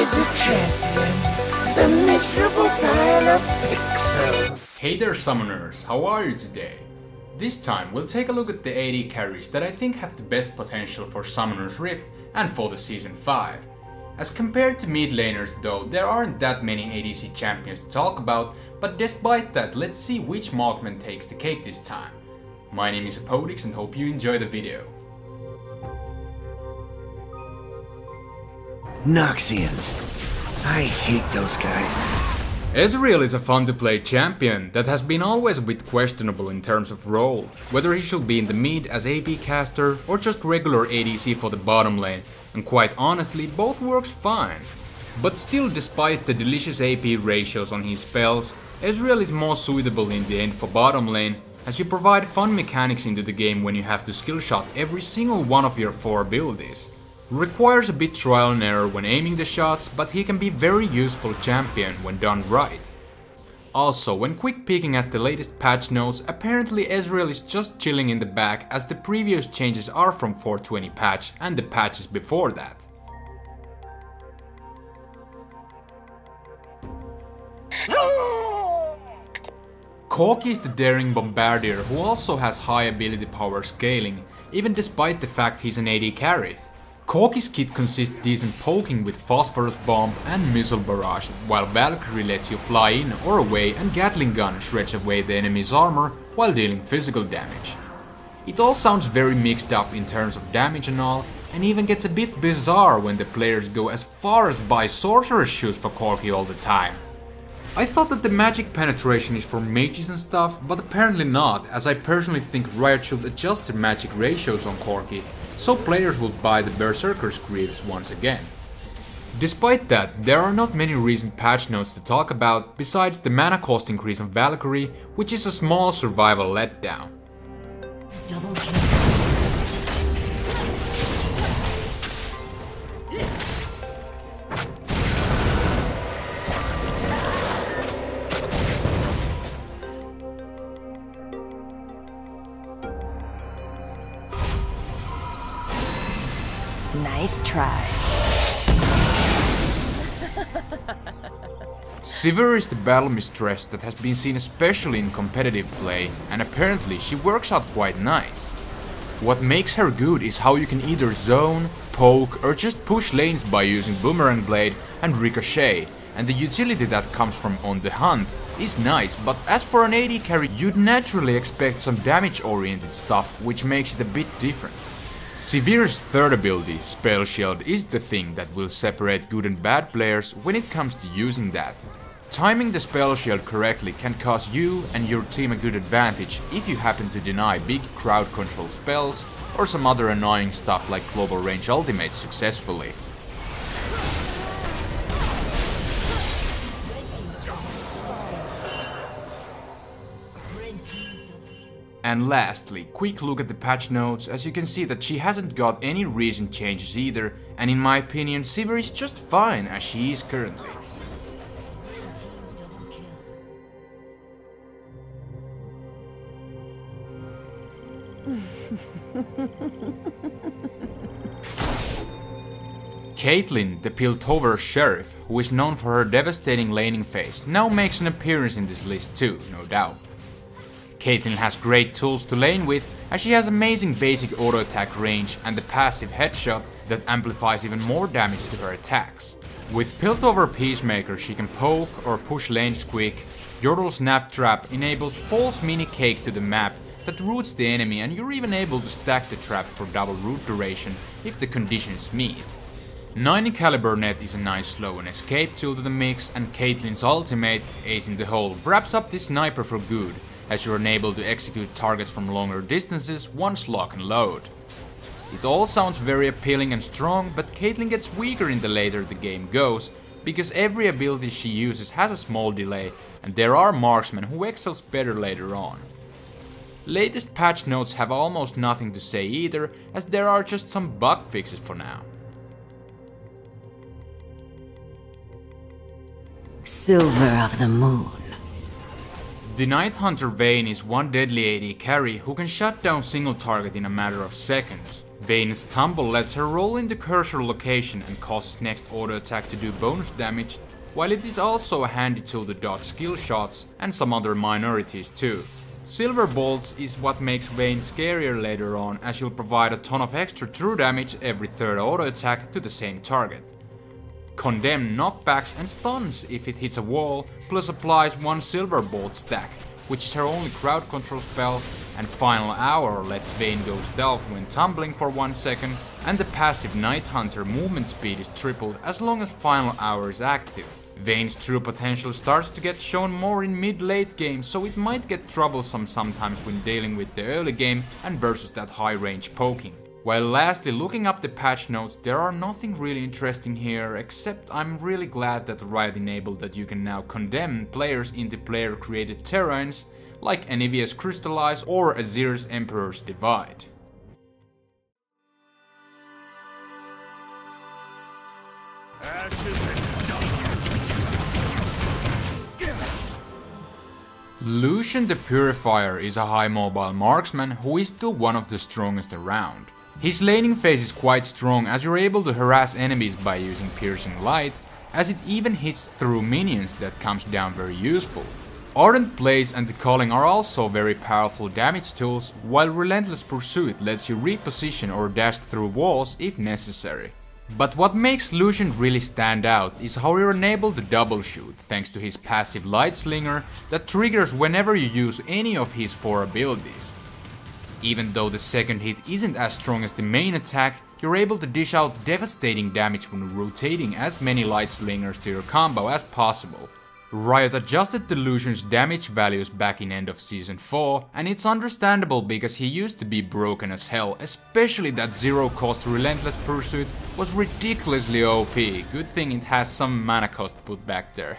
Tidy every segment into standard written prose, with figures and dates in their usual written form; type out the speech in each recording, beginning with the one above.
is a champion, the miserable pile of pixels. Hey there summoners, how are you today? This time we'll take a look at the AD carries that I think have the best potential for Summoner's Rift and for the Season 5. As compared to mid laners though, there aren't that many ADC champions to talk about, but despite that, let's see which Marksman takes the cake this time. My name is Hepodix and hope you enjoy the video. Noxians. I hate those guys. Ezreal is a fun to play champion that has been always a bit questionable in terms of role, whether he should be in the mid as AP caster or just regular ADC for the bottom lane, and quite honestly both works fine. But still, despite the delicious AP ratios on his spells, Ezreal is more suitable in the end for bottom lane, as you provide fun mechanics into the game when you have to skill shot every single one of your 4 abilities. Requires a bit trial and error when aiming the shots, but he can be very useful champion when done right. Also, when quick peeking at the latest patch notes, apparently Ezreal is just chilling in the back as the previous changes are from 420 patch and the patches before that. Corki is the daring bombardier who also has high ability power scaling, even despite the fact he's an AD carry. Corki's kit consists decent poking with phosphorus bomb and missile barrage, while Valkyrie lets you fly in or away and Gatling gun shreds away the enemy's armor while dealing physical damage. It all sounds very mixed up in terms of damage and all, and even gets a bit bizarre when the players go as far as buy sorcerer's shoes for Corki all the time. I thought that the magic penetration is for mages and stuff, but apparently not, as I personally think Riot should adjust the magic ratios on Corki, so players will buy the Berserker's Greaves once again. Despite that, there are not many recent patch notes to talk about, besides the mana cost increase on Valkyrie, which is a small survival letdown. Double kill. Nice try. Sivir is the battle mistress that has been seen especially in competitive play, and apparently she works out quite nice. What makes her good is how you can either zone, poke or just push lanes by using Boomerang Blade and Ricochet, and the utility that comes from On the Hunt is nice, but as for an AD carry you'd naturally expect some damage oriented stuff, which makes it a bit different. Sivir's third ability, Spell Shield, is the thing that will separate good and bad players when it comes to using that. Timing the Spell Shield correctly can cause you and your team a good advantage if you happen to deny big crowd control spells or some other annoying stuff like global range ultimates successfully. And lastly, quick look at the patch notes, as you can see that she hasn't got any recent changes either, and in my opinion Sivir is just fine as she is currently. Caitlyn, the Piltover Sheriff, who is known for her devastating laning phase, now makes an appearance in this list too, no doubt. Caitlyn has great tools to lane with, as she has amazing basic auto attack range and the passive headshot that amplifies even more damage to her attacks. With Piltover Peacemaker she can poke or push lanes quick, Yordle Snap Trap enables false mini cakes to the map that roots the enemy, and you're even able to stack the trap for double root duration if the conditions meet. 90 caliber net is a nice slow and escape tool to the mix, and Caitlyn's ultimate, Ace in the Hole, wraps up the sniper for good, as you're unable to execute targets from longer distances once lock and load. It all sounds very appealing and strong, but Caitlyn gets weaker in the later the game goes, because every ability she uses has a small delay, and there are marksmen who excels better later on. Latest patch notes have almost nothing to say either, as there are just some bug fixes for now. Silver of the Moon. The Night Hunter Vayne is one deadly AD carry who can shut down single target in a matter of seconds. Vayne's tumble lets her roll into cursor location and causes next auto attack to do bonus damage, while it is also a handy tool to dodge skill shots and some other minorities too. Silver bolts is what makes Vayne scarier later on, as she'll provide a ton of extra true damage every third auto attack to the same target. Condemn knockbacks and stuns if it hits a wall, plus applies 1 silver bolt stack, which is her only crowd control spell, and Final Hour lets Vayne go stealth when tumbling for 1 second, and the passive Night Hunter movement speed is tripled as long as Final Hour is active. Vayne's true potential starts to get shown more in mid-late game, so it might get troublesome sometimes when dealing with the early game and versus that high range poking. While lastly, looking up the patch notes, there are nothing really interesting here, except I'm really glad that Riot enabled that you can now condemn players into player created terrains, like Anivia's Crystallize or Azir's Emperor's Divide. Lucian the Purifier is a high mobile marksman who is still one of the strongest around. His laning phase is quite strong, as you're able to harass enemies by using piercing light, as it even hits through minions that comes down very useful. Ardent Blaze and the Calling are also very powerful damage tools, while Relentless Pursuit lets you reposition or dash through walls if necessary. But what makes Lucian really stand out is how you're enabled to double shoot thanks to his passive Light Slinger that triggers whenever you use any of his 4 abilities. Even though the second hit isn't as strong as the main attack, you're able to dish out devastating damage when rotating as many Light Slingers to your combo as possible. Riot adjusted the Lucian's damage values back in end of Season 4, and it's understandable because he used to be broken as hell, especially that zero cost Relentless Pursuit was ridiculously OP, good thing it has some mana cost put back there.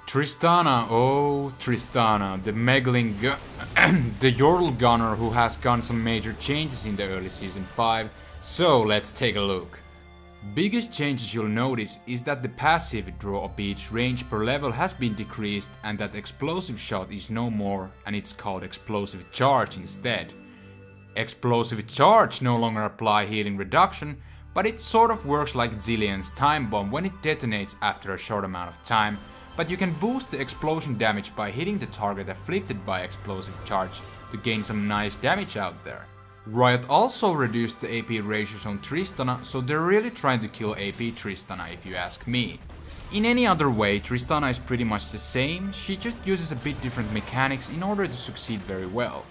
Tristana, oh Tristana, the meggling the Yordle gunner who has gone some major changes in the early Season 5, so let's take a look. Biggest changes you'll notice is that the passive draw a beach range per level has been decreased and that explosive shot is no more and it's called explosive charge instead. Explosive charge no longer apply healing reduction, but it sort of works like Zillion's time bomb when it detonates after a short amount of time. But you can boost the explosion damage by hitting the target afflicted by explosive charge to gain some nice damage out there. Riot also reduced the AP ratios on Tristana, so they're really trying to kill AP Tristana if you ask me. In any other way, Tristana is pretty much the same, she just uses a bit different mechanics in order to succeed very well.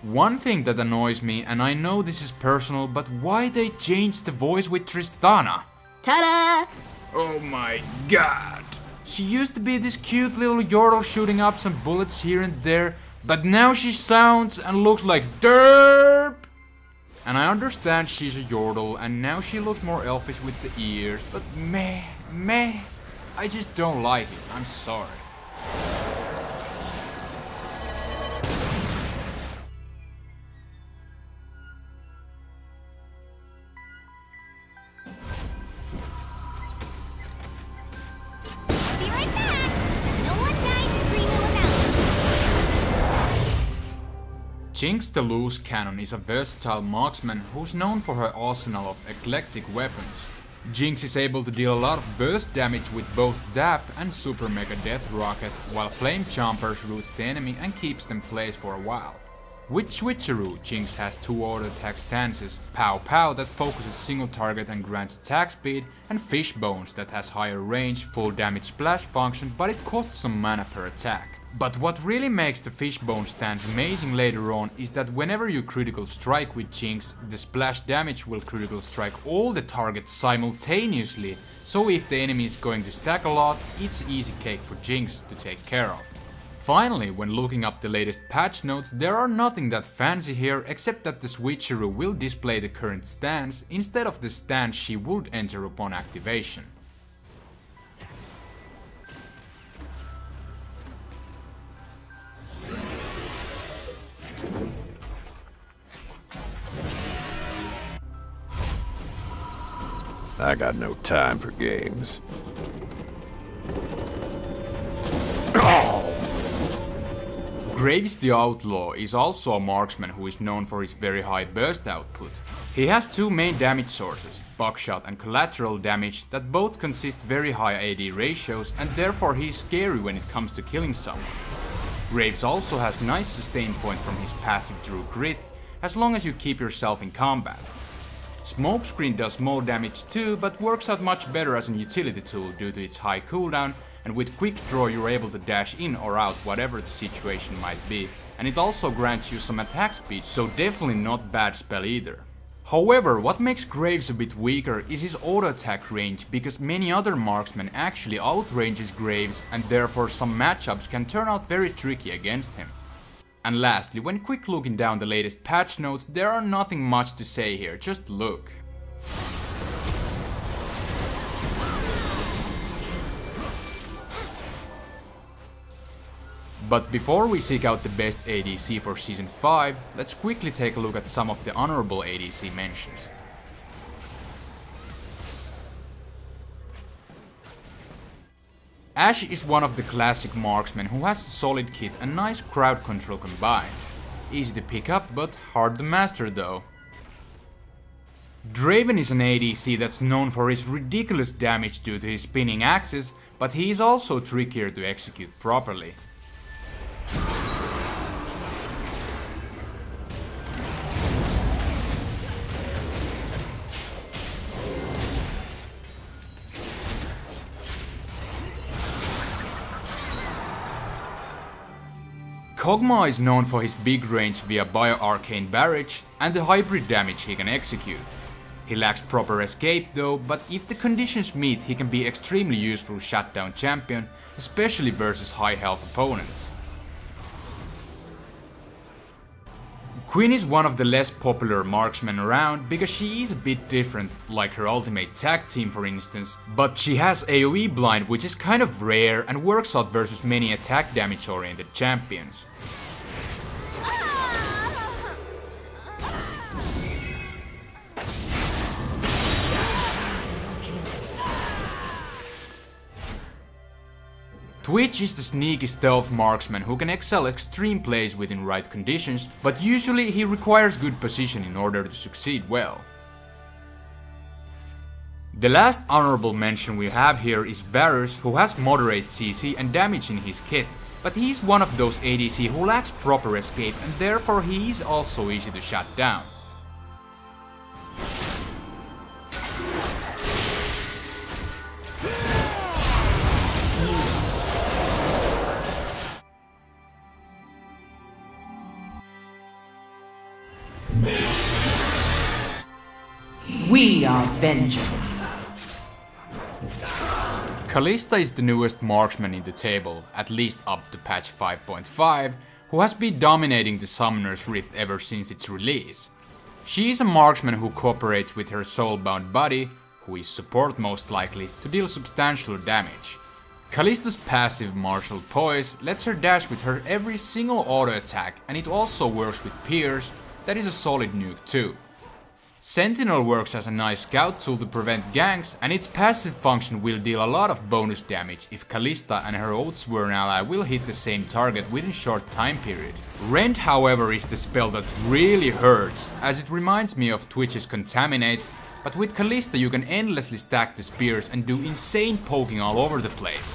One thing that annoys me, and I know this is personal, but why they changed the voice with Tristana? Ta-da! Oh my god! She used to be this cute little Yordle shooting up some bullets here and there, but now she sounds and looks like derp! And I understand she's a Yordle and now she looks more elfish with the ears, but meh, I just don't like it, I'm sorry. Jinx the Loose Cannon is a versatile marksman who's known for her arsenal of eclectic weapons. Jinx is able to deal a lot of burst damage with both Zap and Super Mega Death Rocket, while Flame Chompers roots the enemy and keeps them placed for a while. With Switcheroo, Jinx has 2 auto attack stances, Pow Pow that focuses single target and grants attack speed, and Fishbones that has higher range, full damage splash function, but it costs some mana per attack. But what really makes the Fishbone stance amazing later on is that whenever you critical strike with Jinx, the splash damage will critical strike all the targets simultaneously, so if the enemy is going to stack a lot, it's easy cake for Jinx to take care of. Finally, when looking up the latest patch notes, there are nothing that fancy here except that the Switcheroo will display the current stance instead of the stance she would enter upon activation. I got no time for games. Graves the Outlaw is also a marksman who is known for his very high burst output. He has two main damage sources, buckshot and collateral damage, that both consist very high AD ratios, and therefore he is scary when it comes to killing someone. Graves also has nice sustain point from his passive Drew Crit, as long as you keep yourself in combat. Smokescreen does more damage too, but works out much better as a utility tool due to its high cooldown, and with quick draw you're able to dash in or out whatever the situation might be, and it also grants you some attack speed, so definitely not bad spell either. However, what makes Graves a bit weaker is his auto attack range, because many other marksmen actually outranges Graves, and therefore some matchups can turn out very tricky against him. And lastly, when quick looking down the latest patch notes, there are nothing much to say here, just look. But before we seek out the best ADC for Season 5, let's quickly take a look at some of the honorable ADC mentions. Ashe is one of the classic marksmen who has a solid kit and nice crowd control combined. Easy to pick up, but hard to master though. Draven is an ADC that's known for his ridiculous damage due to his spinning axes, but he is also trickier to execute properly. Kog'Maw is known for his big range via Bio-Arcane Barrage and the hybrid damage he can execute. He lacks proper escape though, but if the conditions meet he can be extremely useful shutdown champion, especially versus high health opponents. Quinn is one of the less popular marksmen around because she is a bit different, like her ultimate tag team for instance, but she has AoE blind, which is kind of rare and works out versus many attack damage oriented champions. Twitch is the sneaky stealth marksman who can excel extreme plays within right conditions, but usually he requires good position in order to succeed well. The last honorable mention we have here is Varus, who has moderate CC and damage in his kit, but he is one of those ADC who lacks proper escape and therefore he is also easy to shut down. We are vengeance. Kalista is the newest marksman in the table, at least up to patch 5.5, who has been dominating the Summoner's Rift ever since its release. She is a marksman who cooperates with her soulbound buddy, who is support most likely, to deal substantial damage. Kalista's passive Martial Poise lets her dash with her every single auto attack, and it also works with Pierce, that is a solid nuke too. Sentinel works as a nice scout tool to prevent ganks, and its passive function will deal a lot of bonus damage if Kalista and her Oathsworn ally will hit the same target within a short time period. Rend, however, is the spell that really hurts, as it reminds me of Twitch's Contaminate, but with Kalista you can endlessly stack the spears and do insane poking all over the place.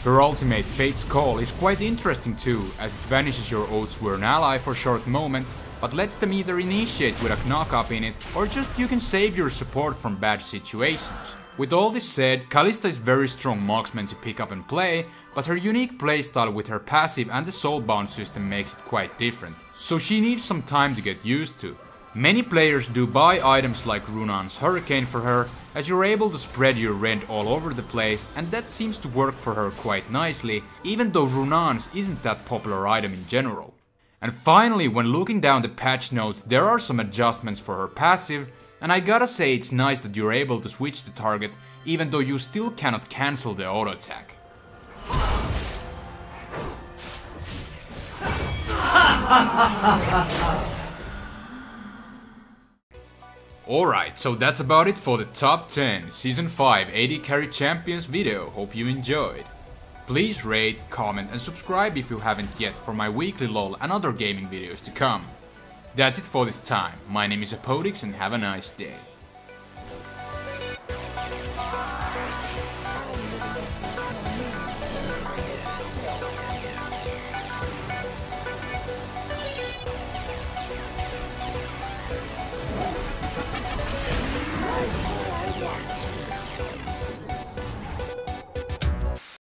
Her ultimate Fate's Call is quite interesting too, as it vanishes your Oathsworn ally for a short moment, but lets them either initiate with a knock-up in it, or just you can save your support from bad situations. With all this said, Kalista is very strong marksman to pick up and play, but her unique playstyle with her passive and the soulbound system makes it quite different, so she needs some time to get used to. Many players do buy items like Runan's Hurricane for her, as you're able to spread your rend all over the place, and that seems to work for her quite nicely, even though Runan's isn't that popular item in general. And finally, when looking down the patch notes, there are some adjustments for her passive, and I gotta say it's nice that you're able to switch the target, even though you still cannot cancel the auto attack. Alright, so that's about it for the top 10 Season 5 AD Carry Champions video. Hope you enjoyed. Please rate, comment and subscribe if you haven't yet for my weekly LoL and other gaming videos to come. That's it for this time. My name is Hepodix and have a nice day.